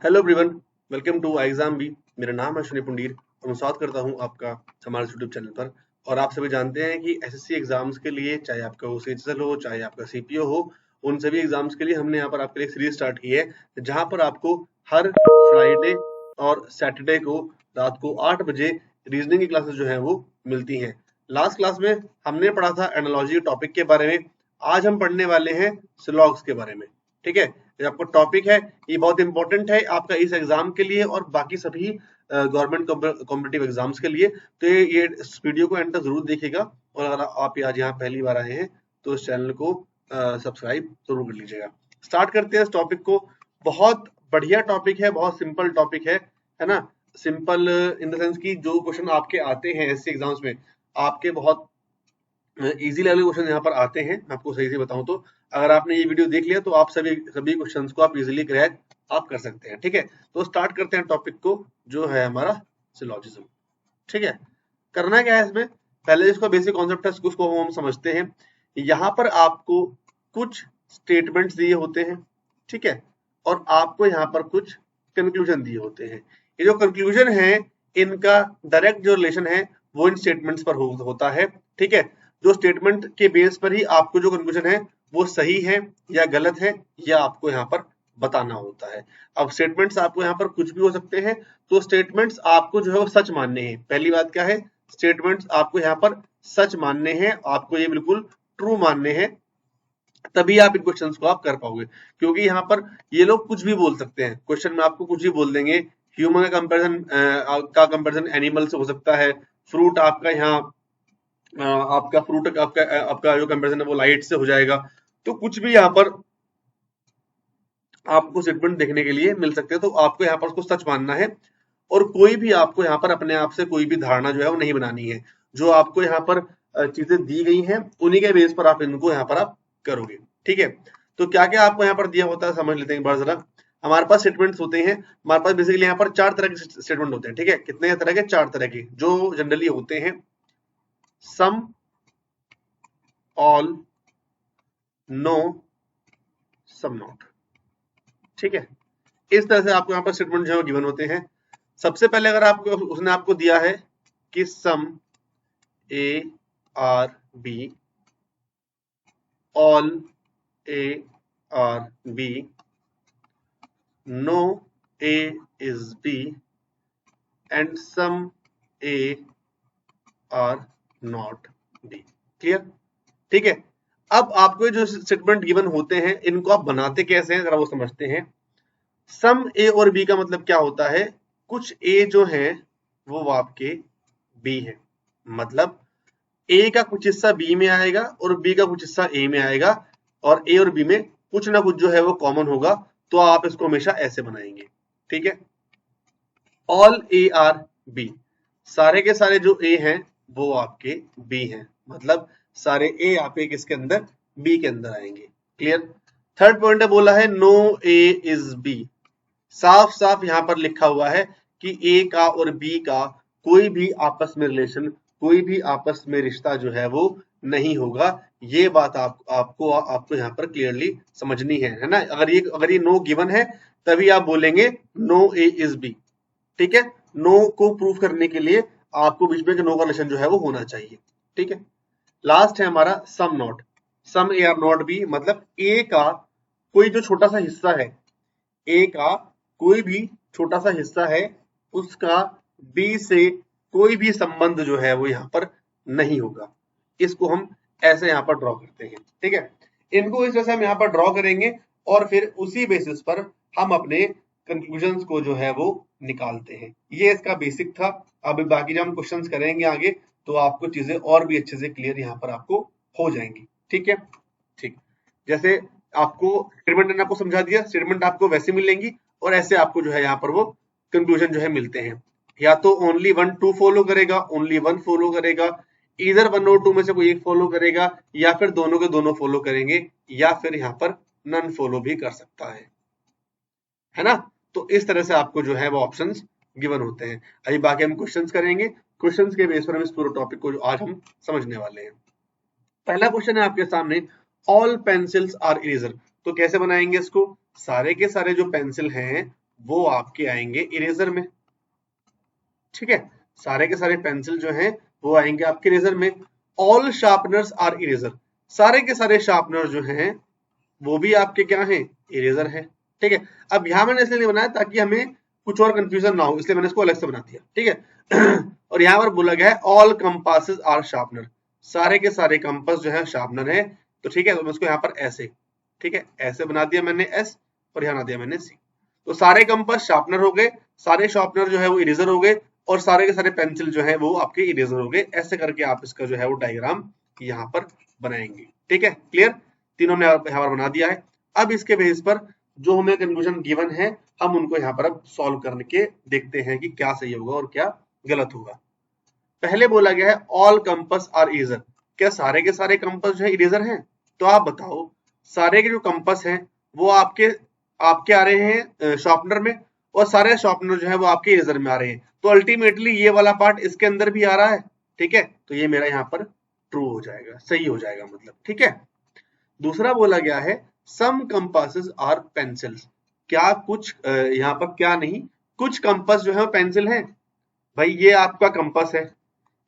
Hello everyone, welcome to exam B. मेरा नाम है शनि पुंडीर और मैं स्वागत करता हूं आपका हमारे यूट्यूब चैनल पर। और आप सभी जानते हैं कि एसएससी एग्जाम्स के लिए, चाहे आपका ओसीएचएसएल हो, चाहे आपका सीपीओ हो, उन सभी एग्जाम्स के लिए हमने यहाँ पर आपके लिए सीरीज स्टार्ट की है, जहां पर आपको हर फ्राइडे और सैटरडे को रात को 8 बजे रीजनिंग की क्लासेस जो है वो मिलती हैं। लास्ट क्लास में हमने पढ़ा था एनालॉजी टॉपिक के बारे में। आज हम पढ़ने वाले हैं सिलॉग्स के बारे में। ठीक है, जो आपका टॉपिक है ये बहुत इंपॉर्टेंट है आपका इस एग्जाम के लिए और बाकी सभी गवर्नमेंट कॉम्पिटिटिव एग्जाम्स के लिए। तो ये इस वीडियो को एंड तक जरूर देखिएगा। और अगर आप आज यहाँ पहली बार आए हैं तो इस चैनल को सब्सक्राइब जरूर कर लीजिएगा। स्टार्ट करते हैं इस टॉपिक को। बहुत बढ़िया टॉपिक है, बहुत सिंपल टॉपिक है ना। सिंपल इन द सेंस की जो क्वेश्चन आपके आते हैं एसएससी एग्जाम्स में, आपके बहुत इजी लेवल के क्वेश्चन यहाँ पर आते हैं। आपको सही से बताऊं तो अगर आपने ये वीडियो देख लिया तो आप सभी क्वेश्चंस को आप इजीली क्रैक आप कर सकते हैं। ठीक है, तो स्टार्ट करते हैं टॉपिक को, जो है हमारा सिलॉजिज्म। ठीक है, करना क्या है इसमें, पहले इसका बेसिक कॉन्सेप्ट है उसको हम समझते हैं। यहाँ पर आपको कुछ स्टेटमेंट्स दिए होते हैं, ठीक है, और आपको यहाँ पर कुछ कंक्लूजन दिए होते हैं। ये जो कंक्लूजन है इनका डायरेक्ट जो रिलेशन है वो इन स्टेटमेंट्स पर होता है। ठीक है, जो स्टेटमेंट के बेस पर ही आपको जो कंक्लूजन है वो सही है या गलत है या आपको यहाँ पर बताना होता है। अब स्टेटमेंट्स आपको यहाँ पर कुछ भी हो सकते हैं, तो स्टेटमेंट्स आपको जो है वो सच मानने हैं। पहली बात क्या है, स्टेटमेंट्स आपको यहाँ पर सच मानने हैं, आपको ये बिल्कुल ट्रू मानने हैं, तभी आप इन क्वेश्चंस को आप कर पाओगे। क्योंकि यहाँ पर ये लोग कुछ भी बोल सकते हैं, क्वेश्चन में आपको कुछ भी बोल देंगे। ह्यूमन का कंपेरिजन एनिमल से हो सकता है, फ्रूट आपका यहाँ आपका फ्रूट आपका जो कंपेरिजन है वो लाइट से हो जाएगा। तो कुछ भी यहाँ पर आपको स्टेटमेंट देखने के लिए मिल सकते हैं, तो आपको यहाँ पर उसको सच मानना है। और कोई भी आपको यहाँ पर अपने आप से कोई भी धारणा जो है वो नहीं बनानी है। जो आपको यहाँ पर चीजें दी गई हैं उन्हीं के बेस पर आप इनको यहाँ पर आप करोगे। ठीक है, तो क्या क्या आपको यहाँ पर दिया होता है समझ लेते हैं एक बार जरा। हमारे पास स्टेटमेंट्स होते हैं, हमारे पास बेसिकली यहाँ पर 4 तरह के स्टेटमेंट होते हैं। ठीक है, कितने तरह के, 4 तरह के, जो जनरली होते हैं सम, ऑल, नो, सम नॉट। ठीक है, इस तरह से आपको यहाँ पर स्टेटमेंट जो है गिवन होते हैं। सबसे पहले अगर आपको उसने आपको दिया है कि some A are B, all A are B, no A is B and some A are not B. Clear? ठीक है, अब आपको जो स्टेटमेंट गिवन होते हैं इनको आप बनाते कैसे हैं जरा वो समझते हैं। सम ए और बी का मतलब क्या होता है, कुछ ए जो है वो आपके बी है, मतलब ए का कुछ हिस्सा बी में आएगा और बी का कुछ हिस्सा ए में आएगा, और ए और बी में कुछ ना कुछ जो है वो कॉमन होगा, तो आप इसको हमेशा ऐसे बनाएंगे। ठीक है, ऑल ए आर बी, सारे के सारे जो ए हैं वो आपके बी हैं, मतलब सारे ए आपके किसके अंदर, बी के अंदर आएंगे। क्लियर? थर्ड पॉइंट है, बोला है नो ए इज बी, साफ साफ यहाँ पर लिखा हुआ है कि ए का और बी का कोई भी आपस में रिलेशन, कोई भी आपस में रिश्ता जो है वो नहीं होगा। ये बात आपको यहाँ पर क्लियरली समझनी है ना। अगर ये नो गिवन है तभी आप बोलेंगे नो ए इज बी। ठीक है, नो को प्रूव करने के लिए आपको बीच में नो का रिलेशन जो है वो होना चाहिए। ठीक है, लास्ट है हमारा some not, some A are not B, मतलब ए का कोई जो छोटा सा हिस्सा है, ए का कोई भी छोटा सा हिस्सा है, उसका बी से कोई भी संबंध जो है वो यहाँ पर नहीं होगा। इसको हम ऐसे यहाँ पर ड्रॉ करते हैं। ठीक है, इनको इस तरह से हम यहाँ पर ड्रॉ करेंगे और फिर उसी बेसिस पर हम अपने कंक्लूजन्स को जो है वो निकालते हैं। ये इसका बेसिक था। अब बाकी जब हम क्वेश्चंस करेंगे आगे तो आपको चीजें और भी अच्छे से क्लियर यहाँ पर आपको हो जाएंगी। ठीक है, ठीक, जैसे आपको स्टेटमेंट ने आपको समझा दिया, स्टेटमेंट आपको वैसे मिलेंगी और ऐसे आपको जो है यहाँ पर वो कंक्लूजन जो है मिलते हैं। या तो ओनली 1 2 फॉलो करेगा, ओनली 1 फॉलो करेगा, इधर 1 और 2 में से कोई एक फॉलो करेगा, या फिर दोनों के दोनों फॉलो करेंगे, या फिर यहाँ पर नन फॉलो भी कर सकता है ना। तो इस तरह से आपको जो है वो ऑप्शंस गिवन होते हैं। अभी बाकी हम क्वेश्चंस करेंगे, क्वेश्चंस के बेस पर हम इस पूरे टॉपिक को आज हम समझने वाले हैं। पहला क्वेश्चन है आपके सामने, ऑल पेंसिल्स आर इरेजर। तो कैसे बनाएंगे इसको, सारे के सारे जो पेंसिल हैं वो आपके आएंगे इरेजर में। ठीक है, सारे के सारे पेंसिल जो हैं वो आएंगे आपके इरेजर में। ऑल शार्पनर्स आर इरेजर, सारे के सारे शार्पनर जो हैं वो भी आपके क्या हैं, इरेजर है। ठीक है, अब यहां मैंने इसलिए नहीं बनाया ताकि हमें कुछ और कंफ्यूजन ना हो, इसलिए मैंने इसको अलग से बना दिया। ठीक है और यहाँ पर बोला गया है ऑल कंपासेस आर शार्पनर, सारे के सारे कंपास जो है शार्पनर है। तो ठीक है, तो मैं इसको यहाँ पर ऐसे, ठीक है ऐसे बना दिया मैंने एस, और यहाँ बना दिया मैंने सी। तो सारे कंपास शार्पनर हो गए, सारे शार्पनर जो है वो इरेजर हो गए, और सारे के सारे पेंसिल जो है वो आपके इरेजर हो गए। ऐसे करके आप इसका जो है वो डायग्राम यहाँ पर बनाएंगे। ठीक है, क्लियर, तीनों ने यहाँ पर बना दिया है। अब इसके बेस पर जो हमें कंक्लूजन गिवन है हम उनको यहाँ पर अब सॉल्व करके देखते हैं कि क्या सही होगा और क्या गलत होगा। पहले बोला गया है ऑल कंपास आर इरेजर, क्या सारे के सारे कंपास जो है इरेजर हैं? तो आप बताओ, सारे के जो कंपास हैं वो आपके आपके आ रहे हैं शार्पनर में, और सारे शार्पनर जो है वो आपके इरेजर में आ रहे हैं। तो अल्टीमेटली ये वाला पार्ट इसके अंदर भी आ रहा है। ठीक है, तो ये मेरा यहाँ पर ट्रू हो जाएगा, सही हो जाएगा मतलब। ठीक है, दूसरा बोला गया है सम कंपासेस आर पेंसिल्स, क्या कुछ यहाँ पर क्या नहीं, कुछ कंपास जो है पेंसिल है। भाई ये आपका कंपास है,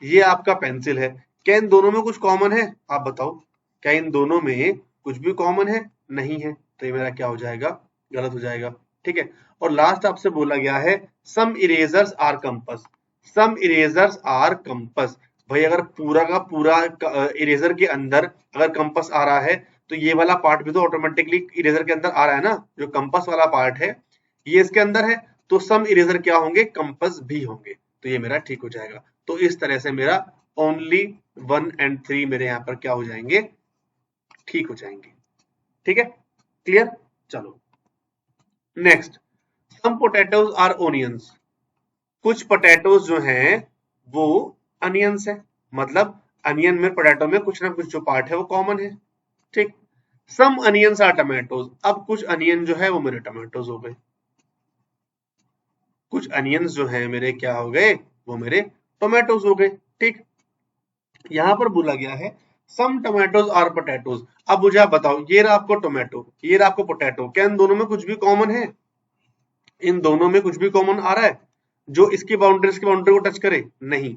ये आपका पेंसिल है, क्या इन दोनों में कुछ कॉमन है? आप बताओ, क्या इन दोनों में कुछ भी कॉमन है? नहीं है, तो ये मेरा क्या हो जाएगा, गलत हो जाएगा। ठीक है, और लास्ट आपसे बोला गया है some erasers are compass, some erasers are compass. भाई अगर पूरा का पूरा इरेजर के अंदर अगर कंपास आ रहा है तो ये वाला पार्ट भी तो ऑटोमेटिकली इरेजर के अंदर आ रहा है ना, जो कंपास वाला पार्ट है ये इसके अंदर है, तो सम इरेजर क्या होंगे, कंपास भी होंगे। तो ये मेरा ठीक हो जाएगा। तो इस तरह से मेरा ओनली 1 एंड 3 मेरे यहाँ पर क्या हो जाएंगे, ठीक हो जाएंगे। ठीक है, क्लियर। चलो next, some potatoes are onions, कुछ पोटैटोज जो हैं वो अनियंस है, मतलब अनियन में पोटैटो में कुछ ना कुछ जो पार्ट है वो कॉमन है। ठीक, सम अनियंस आर टमाटोज, अब कुछ अनियन जो है वो मेरे टमाटोज हो गए, कुछ अनियंस जो है मेरे क्या हो गए, वो मेरे टोमेटोज हो गए। ठीक, यहां पर बोला गया है सम टोमेटोज आर पोटैटोज। अब मुझे आप बताओ, ये रहा आपको टोमेटो, ये रहा आपको पोटैटो, क्या इन दोनों में कुछ भी कॉमन है? इन दोनों में कुछ भी कॉमन आ रहा है जो इसकी बाउंड्री को टच करे? नहीं,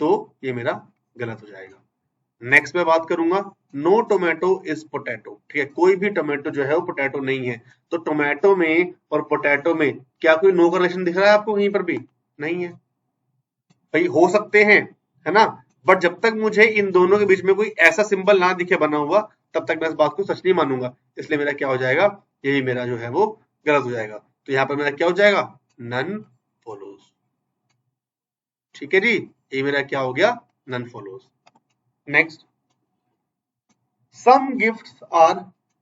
तो ये मेरा गलत हो जाएगा। नेक्स्ट में बात करूंगा, नो टोमेटो इज पोटैटो, ठीक है, कोई भी टोमेटो जो है वो पोटैटो नहीं है। तो टोमेटो में और पोटैटो में क्या कोई नो का रिलेशन दिख रहा है आपको कहीं पर भी? नहीं है। भाई हो सकते हैं, है ना, बट जब तक मुझे इन दोनों के बीच में कोई ऐसा सिंबल ना दिखे बना हुआ तब तक मैं इस बात को सच नहीं मानूंगा। इसलिए मेरा क्या हो जाएगा, यही मेरा जो है वो गलत हो जाएगा। तो यहाँ पर मेरा क्या हो जाएगा, नन फॉलोज। ठीक है जी, ये मेरा क्या हो गया, none follows. Next, some gifts are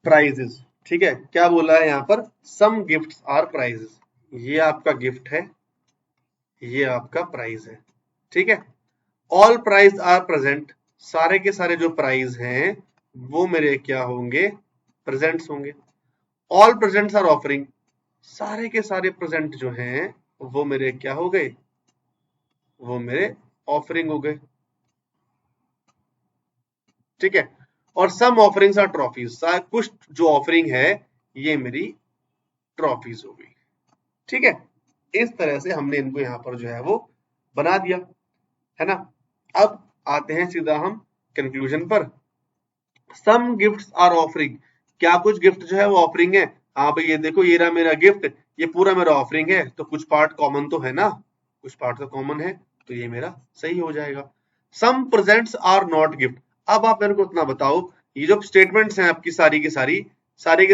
prizes, ठीक है, क्या बोला है यहाँ पर, सम गिफ्ट्स आर प्राइजेस, ये आपका गिफ्ट है, ये आपका प्राइज है। ठीक है, ऑल प्राइज आर प्रेजेंट, सारे के सारे जो प्राइज हैं वो मेरे क्या होंगे, प्रेजेंट्स होंगे। ऑल प्रेजेंट्स आर ऑफरिंग, सारे के सारे प्रेजेंट जो हैं वो मेरे क्या हो गए, वो मेरे ऑफरिंग हो गए। ठीक है, और सम ऑफरिंग्स आर ट्रॉफीज, कुछ जो ऑफरिंग है ये मेरी ट्रॉफीज हो गई। ठीक है, इस तरह से हमने इनको यहां पर जो है वो बना दिया, है ना। अब आते हैं सीधा हम कंक्लूजन पर। सम गिफ्ट्स आर ऑफरिंग, क्या कुछ गिफ्ट जो है वो ऑफरिंग है? हाँ भाई ये देखो, ये रहा मेरा गिफ्ट, ये पूरा मेरा ऑफरिंग है, तो कुछ पार्ट कॉमन तो है ना, कुछ पार्ट तो कॉमन है, तो ये मेरा सही हो जाएगा। सम प्रेजेंट्स आर नॉट गिफ्ट, अब आप मेरे को इतना बताओ, ये जो स्टेटमेंट्स हैं आपकी सारी की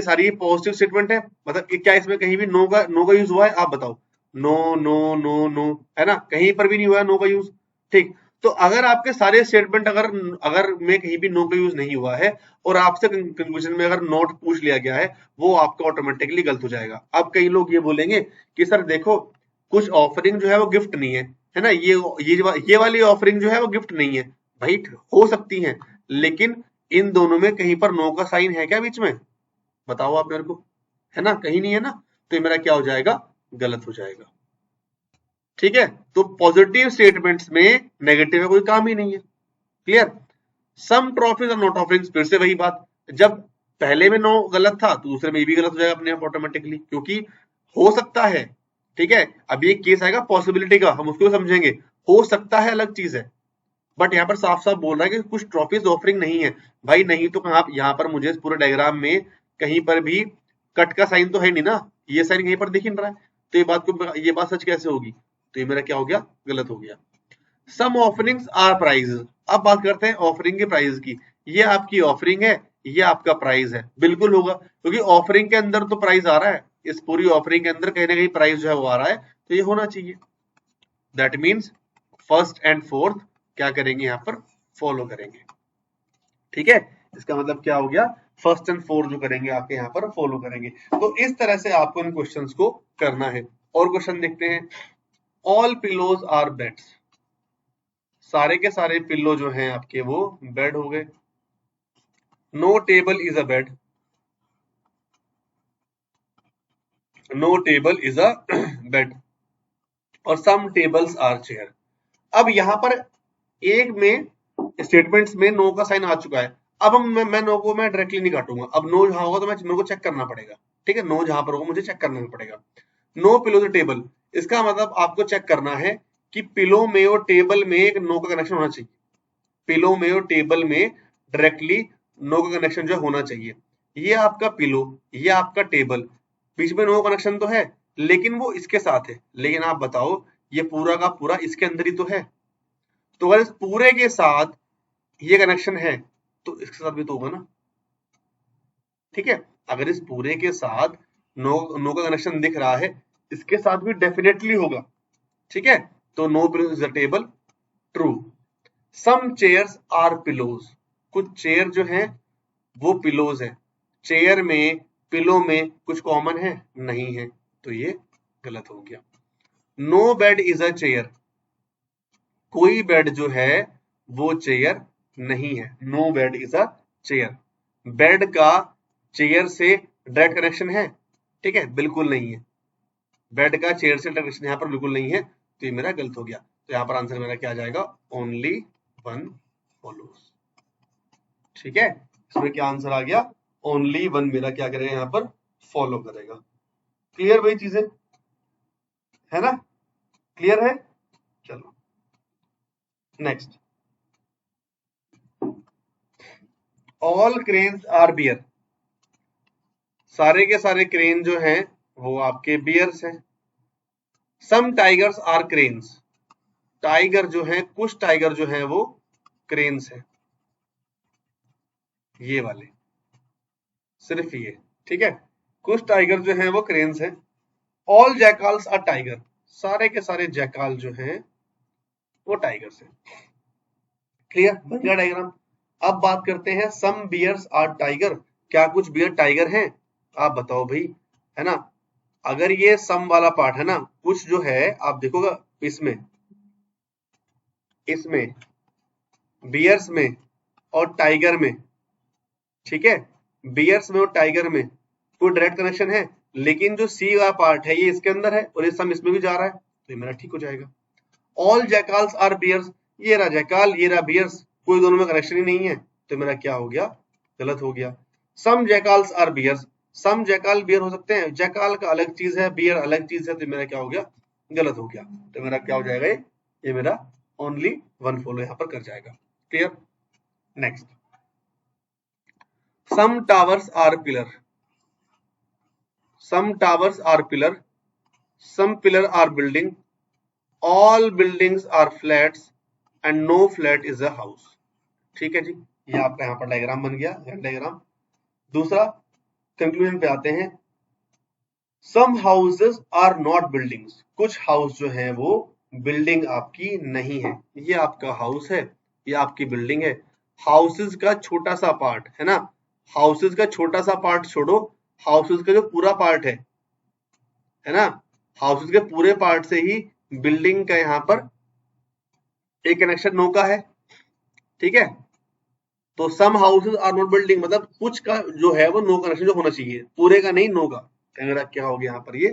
सारी पॉजिटिव स्टेटमेंट है, मतलब क्या इसमें कहीं भी नो का यूज हुआ है? आप बताओ, नो नो नो नो, है ना, कहीं पर भी नहीं हुआ है नो का यूज। ठीक, तो अगर आपके सारे स्टेटमेंट अगर अगर में कहीं भी नो का यूज नहीं हुआ है और आपसे कंक्लूजन में अगर नोट पूछ लिया गया है, वो आपका ऑटोमेटिकली गलत हो जाएगा। अब कई लोग ये बोलेंगे कि सर देखो, कुछ ऑफरिंग जो है वो गिफ्ट नहीं है ना, ये वाली ऑफरिंग जो है वो गिफ्ट नहीं है। भाई हो सकती है, लेकिन इन दोनों में कहीं पर नो का साइन है क्या बीच में? बताओ आप मेरे को, है ना, कहीं नहीं है ना, तो ये मेरा क्या हो जाएगा, गलत हो जाएगा। ठीक है, तो पॉजिटिव स्टेटमेंट्स में नेगेटिव में कोई काम ही नहीं है। क्लियर। सम ट्रॉफीज और नॉट ऑफरिंग्स, फिर से वही बात, जब पहले में नो गलत था तो दूसरे में भी गलत हो जाएगा अपने आप ऑटोमेटिकली, क्योंकि हो सकता है, ठीक है। अब ये केस आएगा पॉसिबिलिटी का, हम उसको समझेंगे। हो सकता है अलग चीज है, बट यहाँ पर साफ साफ बोल रहा है कि कुछ ट्रॉफीज ऑफरिंग नहीं है। भाई नहीं तो कहाँ, यहाँ पर मुझे पूरे डायग्राम में कहीं पर भी कट का साइन तो है नहीं ना, ये साइन कहीं पर दिख नहीं रहा है, तो ये बात सच कैसे होगी? तो ये मेरा क्या हो गया, गलत हो गया। सम ऑफरिंग्स आर प्राइजेस। अब बात करते हैं ऑफरिंग के प्राइस की। ये आपकी ऑफरिंग है, ये आपका प्राइस है, बिल्कुल होगा, क्योंकि ऑफरिंग के अंदर तो प्राइस आ रहा है, इस पूरी ऑफरिंग के अंदर कहीं ना कहीं प्राइस जो है वो आ रहा है, तो ये होना चाहिए। That means first and fourth क्या करेंगे, यहाँ पर फॉलो करेंगे, ठीक है। इसका मतलब क्या हो गया, फर्स्ट एंड फोर्थ जो करेंगे आपके यहाँ पर फॉलो करेंगे। तो इस तरह से आपको इन क्वेश्चंस को करना है। और क्वेश्चन देखते हैं। All pillows are beds. सारे के सारे पिल्लो जो हैं आपके वो बेड हो गए। No table is a bed, no table is a bed, और सम टेबल्स आर चेयर। अब यहां पर एक में स्टेटमेंट्स में नो का साइन आ चुका है। अब मैं नो को मैं डायरेक्टली नहीं काटूंगा। अब नो जहां होगा तो मेरे को चेक करना पड़ेगा, ठीक है। नो जहां पर होगा मुझे चेक करना पड़ेगा। नो पिलो द टेबल, इसका मतलब आपको चेक करना है कि पिलो में और टेबल में एक नो का कनेक्शन होना चाहिए। पिलो में और टेबल में डायरेक्टली नो का कनेक्शन जो होना चाहिए। ये आपका पिलो, ये आपका टेबल, बीच में नो कनेक्शन तो है, लेकिन वो इसके साथ है। लेकिन आप बताओ, ये पूरा का पूरा इसके अंदर ही तो है। तो अगर इस पूरे के साथ ये कनेक्शन है तो इसके साथ भी तो होगा ना, ठीक है। अगर इस पूरे के साथ नो का कनेक्शन दिख रहा है, इसके साथ भी डेफिनेटली होगा, ठीक है। तो no pillow is the table, true. Some chairs are pillows, कुछ चेयर जो हैं वो पिलोज है। चेयर में पिलो में कुछ कॉमन है नहीं है, तो ये गलत हो गया। No bed is a chair, कोई बेड जो है वो चेयर नहीं है। No bed is a chair, bed का चेयर से डायरेक्ट कनेक्शन है, ठीक है, बिल्कुल नहीं है। बेड का चेयर से कनेक्शन यहाँ पर बिल्कुल नहीं है, तो ये मेरा गलत हो गया। तो यहाँ पर आंसर मेरा क्या आ जाएगा, ओनली वन फॉलोज, ठीक है। इसमें क्या आंसर आ गया, ओनली वन मेरा क्या करेगा यहाँ पर फॉलो करेगा। क्लियर भाई चीजें, है ना, क्लियर है। चलो next. All cranes are bear, सारे के सारे क्रेन जो हैं वो आपके बियर्स हैं। सम टाइगर्स आर क्रेन्स, टाइगर जो है, कुछ टाइगर जो है वो क्रेन्स हैं, ये वाले, सिर्फ ये, ठीक है। कुछ टाइगर जो है वो क्रेन्स हैं। ऑल जैकाल्स आर टाइगर, सारे के सारे जैकाल जो हैं वो टाइगर्स हैं। क्लियर, बन गया डायग्राम। अब बात करते हैं सम बियर्स आर टाइगर, क्या कुछ बियर टाइगर हैं? आप बताओ भाई, है ना। अगर ये सम वाला पार्ट है ना, कुछ जो है आप देखोगा इसमें इसमें बियर्स में और टाइगर में, ठीक है, बियर्स में और टाइगर में कोई डायरेक्ट कनेक्शन है, लेकिन जो सी वाला पार्ट है ये इसके अंदर है और ये सम इसमें भी जा रहा है, तो ये मेरा ठीक हो जाएगा। ऑल जैकाल्स आर बियर्स, ये रहा जैकाल, ये रहा बियर्स, कोई दोनों में कनेक्शन ही नहीं है, तो मेरा क्या हो गया, गलत हो गया। Some jackals are bears, some jackal bear हो सकते हैं, जैकाल का अलग चीज है, बियर अलग चीज है, तो मेरा क्या हो गया, गलत हो गया। तो मेरा क्या हो जाएगा, ये मेरा ओनली वन फॉलो यहाँ पर कर जाएगा। Clear, next. Some towers are pillar, some towers are pillar, some pillar are building, all buildings are flats and no flat is a house, ठीक है जी। ये आपका यहाँ पर डायग्राम बन गया, डायग्राम। दूसरा, कंक्लूजन पे आते हैं। सम हाउसेस आर नॉट बिल्डिंग्स, कुछ हाउस जो है वो बिल्डिंग आपकी नहीं है। ये आपका हाउस है, ये आपकी बिल्डिंग है। हाउसेस का छोटा सा पार्ट है ना, हाउसेस का छोटा सा पार्ट छोड़ो, हाउसेस का जो पूरा पार्ट है ना, हाउसेस के पूरे पार्ट से ही बिल्डिंग का यहाँ पर एक कनेक्शन नो का है, ठीक है। तो सम हाउसेस आर नॉट बिल्डिंग मतलब कुछ का जो है वो नो कनेक्शन जो होना चाहिए, पूरे का नहीं, नो का। मेरा क्या हो गया यहाँ पर, ये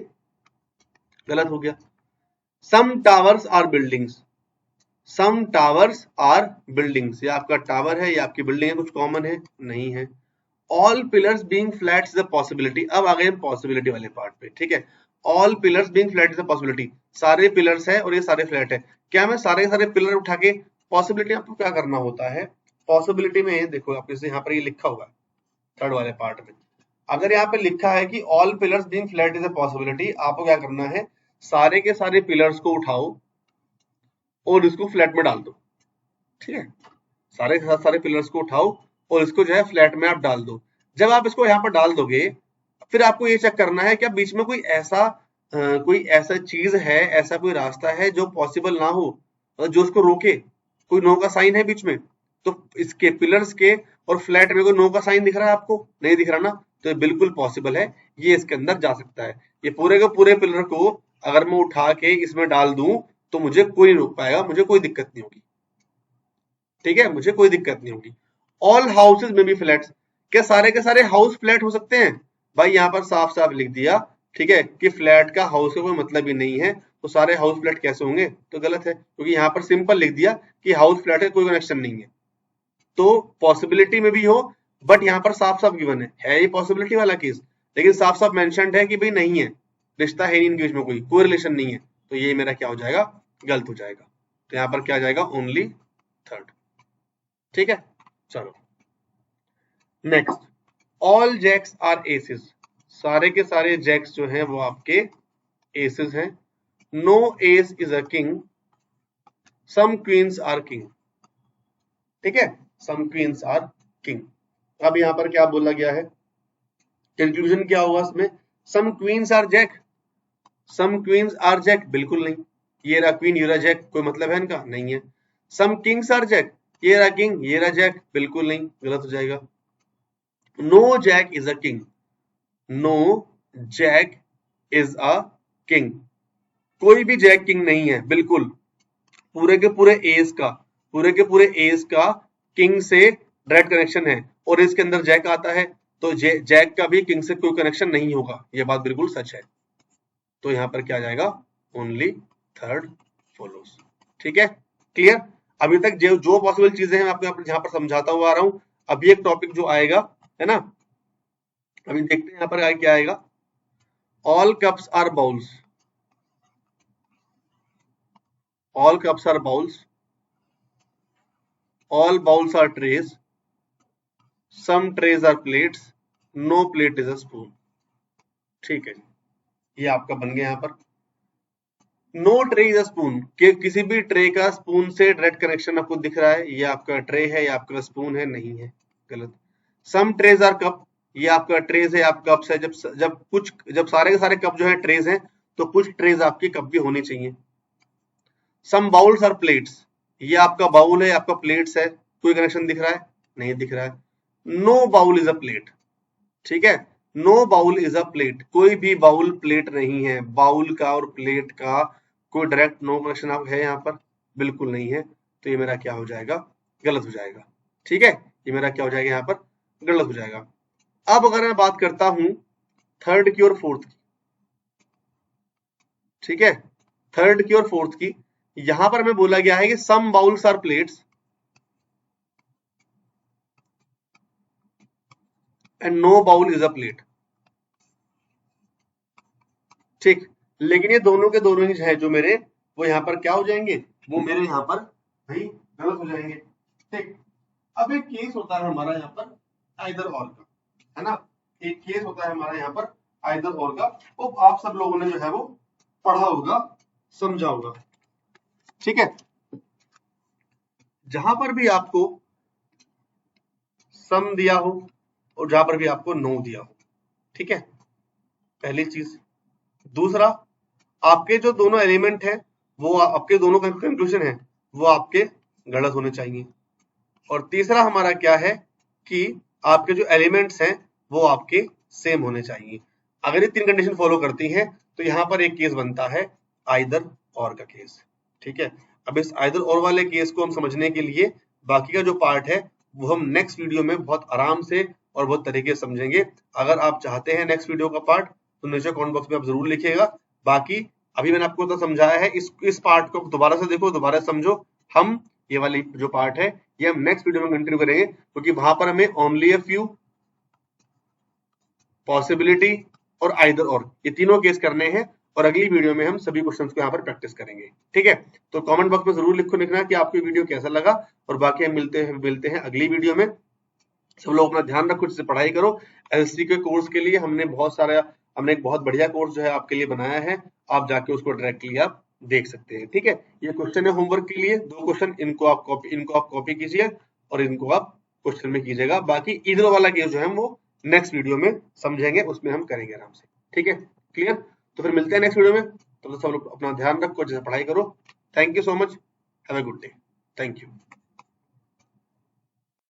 गलत हो गया। Some towers are buildings, some towers are buildings, ये आपका टावर है, ये आपकी बिल्डिंग है, कुछ कॉमन है नहीं है। All pillars being flats the possibility, अब आ गए हम पॉसिबिलिटी वाले पार्ट पे, ठीक है। All pillars being flat is a possibility, सारे पिलर्स है और ये सारे फ्लैट है। क्या मैं सारे के सारे पिलर उठा के, पॉसिबिलिटी आपको क्या करना होता है, पॉसिबिलिटी में देखो आप इसे यहाँ पर ये लिखा हुआ है थर्ड वाले पार्ट में, अगर यहाँ पे लिखा है कि all pillars being flat is a possibility, आपको क्या करना है, सारे के सारे पिलर्स को उठाओ और इसको फ्लैट में डाल दो। ठीक है, सारे के साथ सारे पिलर्स को उठाओ और इसको जो है फ्लैट में आप डाल दो। जब आप इसको यहाँ पर डाल दोगे, फिर आपको ये चेक करना है क्या बीच में कोई ऐसा चीज है, ऐसा कोई रास्ता है जो पॉसिबल ना हो, जो उसको रोके, कोई नो का साइन है बीच में। तो इसके पिलर्स के और फ्लैट में कोई नो का साइन दिख रहा है आपको, नहीं दिख रहा ना, तो ये बिल्कुल पॉसिबल है, ये इसके अंदर जा सकता है। ये पूरे के पूरे पिलर को अगर मैं उठा के इसमें डाल दूं तो मुझे कोई नहीं रोक पाएगा, मुझे कोई दिक्कत नहीं होगी। ठीक है, मुझे कोई दिक्कत नहीं होगी। ऑल हाउसेज में बी फ्लैट्स, क्या सारे के सारे हाउस फ्लैट हो सकते हैं? भाई यहाँ पर साफ साफ लिख दिया, ठीक है, कि फ्लैट का हाउस का कोई मतलब ही नहीं है, तो सारे हाउस फ्लैट कैसे होंगे? तो गलत है, क्योंकि यहाँ पर सिंपल लिख दिया कि हाउस फ्लैट का कोई कनेक्शन नहीं है। तो पॉसिबिलिटी में भी हो, बट यहाँ पर साफ साफ गिवन है ये पॉसिबिलिटी वाला केस, लेकिन साफ साफ मेंशन्ड है कि भाई नहीं है, रिश्ता है नहीं इनके बीच में, कोई रिलेशन नहीं है, तो ये मेरा क्या हो जाएगा, गलत हो जाएगा। तो यहाँ पर क्या आ जाएगा, ओनली थर्ड। ठीक है, चलो next, all jacks are aces, सारे के सारे जैक्स जो हैं वो आपके एसेस हैं। No ace is a king, some queens are king. ठीक है, सम क्वींस आर किंग। अब यहां पर क्या बोला गया है, कंक्लूजन क्या होगा इसमें, some queens are jack, some queens are jack, बिल्कुल नहीं, ये रहा क्वीन ये रहा जैक, कोई मतलब है इनका, नहीं है। सम किंग्स आर जैक, ये रहा किंग ये रहा जैक, बिल्कुल नहीं, गलत हो जाएगा। No jack is a king, no jack is a king, कोई भी जैक किंग नहीं है, बिल्कुल पूरे के पूरे एस का किंग से डायरेक्ट कनेक्शन है, और इसके अंदर जैक आता है, तो जैक का भी किंग से कोई कनेक्शन नहीं होगा, यह बात बिल्कुल सच है। तो यहां पर क्या आ जाएगा, ओनली थर्ड फॉलोस। ठीक है, क्लियर। अभी तक जो पॉसिबल चीजें हैं आपको यहां पर समझाता हुआ आ रहा हूं। अभी एक टॉपिक जो आएगा है ना, अभी देखते हैं यहां पर क्या आएगा। All cups are bowls, all cups are bowls, all bowls are trays, some trays are plates, no plate is a spoon. ठीक है, ये आपका बन गया यहां पर। No tray is a spoon, कि किसी भी ट्रे का स्पून से डायरेक्ट कनेक्शन आपको दिख रहा है, ये आपका ट्रे है, ये आपका स्पून है, नहीं है, गलत। सम ट्रेज आर कप, ये आपका ट्रेज है, आप कप्स है, जब सारे के सारे कप जो है ट्रेज हैं, तो कुछ ट्रेज आपके कप भी होने चाहिए। सम बाउल्स आर प्लेट्स, ये आपका बाउल है, आपका प्लेट्स है, कोई कनेक्शन दिख रहा है? नहीं दिख रहा है। No bowl is a plate, ठीक है, no bowl is a plate, कोई भी बाउल प्लेट नहीं है, बाउल का और प्लेट का कोई डायरेक्ट नो कनेक्शन आप है यहाँ पर, बिल्कुल नहीं है, तो ये मेरा क्या हो जाएगा, गलत हो जाएगा। ठीक है, ये मेरा क्या हो जाएगा, यहाँ पर गलत हो जाएगा। अब अगर मैं बात करता हूं थर्ड की और फोर्थ की, ठीक है, थर्ड की और फोर्थ की, यहां पर मैं बोला गया है कि some bowls are plates and no bowl is a plate. ठीक, लेकिन ये दोनों के दोनों ही है जो मेरे, वो यहाँ पर क्या हो जाएंगे, वो मेरे यहाँ पर भाई गलत हो जाएंगे। ठीक, अब एक केस होता है हमारा यहाँ पर आइदर और का, है ना, एक केस होता है हमारा यहाँ पर आइदर और का, वो आप सब लोगों ने जो है वो पढ़ा होगा, समझा होगा। ठीक है, जहां पर भी आपको सम दिया हो और जहां पर भी आपको नो दिया हो, ठीक है, पहली चीज। दूसरा, आपके जो दोनों एलिमेंट है, वो आपके दोनों कंक्लूजन है, वो आपके गलत होने चाहिए। और तीसरा हमारा क्या है कि आपके जो एलिमेंट्स हैं वो आपके सेम होने चाहिए। अगर ये तीन कंडीशन फॉलो करती हैं तो यहाँ पर एक केस बनता है आइदर और का केस। ठीक है, अब इस आइदर और वाले केस को हम समझने के लिए बाकी का जो पार्ट है वो हम नेक्स्ट वीडियो में बहुत आराम से और बहुत तरीके से समझेंगे। अगर आप चाहते हैं नेक्स्ट वीडियो का पार्ट तो नीचे कमेंट बॉक्स में आप जरूर लिखिएगा। बाकी अभी मैंने आपको तो समझाया है, इस पार्ट को दोबारा से देखो, दोबारा समझो। हम ये वाली जो पार्ट है ये हम नेक्स्ट वीडियो में कंटिन्यू करेंगे, क्योंकि वहां पर हमें ओनली अ फ्यू पॉसिबिलिटी और आइदर और, ये तीनों केस करने हैं और अगली वीडियो में हम सभी क्वेश्चंस को यहाँ पर प्रैक्टिस करेंगे। ठीक है, तो कमेंट बॉक्स में जरूर लिखना कि आपको वीडियो कैसा लगा, और बाकी हम मिलते हैं अगली वीडियो में। सब लोग अपना ध्यान रखो, जिससे पढ़ाई करो। एसएससी के कोर्स के लिए हमने एक बहुत बढ़िया कोर्स जो है आपके लिए बनाया है, आप जाके उसको डायरेक्टली आप देख सकते हैं। ठीक है, ये क्वेश्चन है होमवर्क के लिए, 2 क्वेश्चन, इनको आप कॉपी कीजिए और इनको आप क्वेश्चन में कीजिएगा। बाकी इधर वाला केस जो है वो नेक्स्ट वीडियो में समझेंगे, उसमें हम करेंगे आराम से। ठीक है, क्लियर? तो फिर मिलते हैं नेक्स्ट वीडियो में। तो सब लोग अपना ध्यान रखो, जैसे पढ़ाई करो। Thank you so much, have a good day, thank you.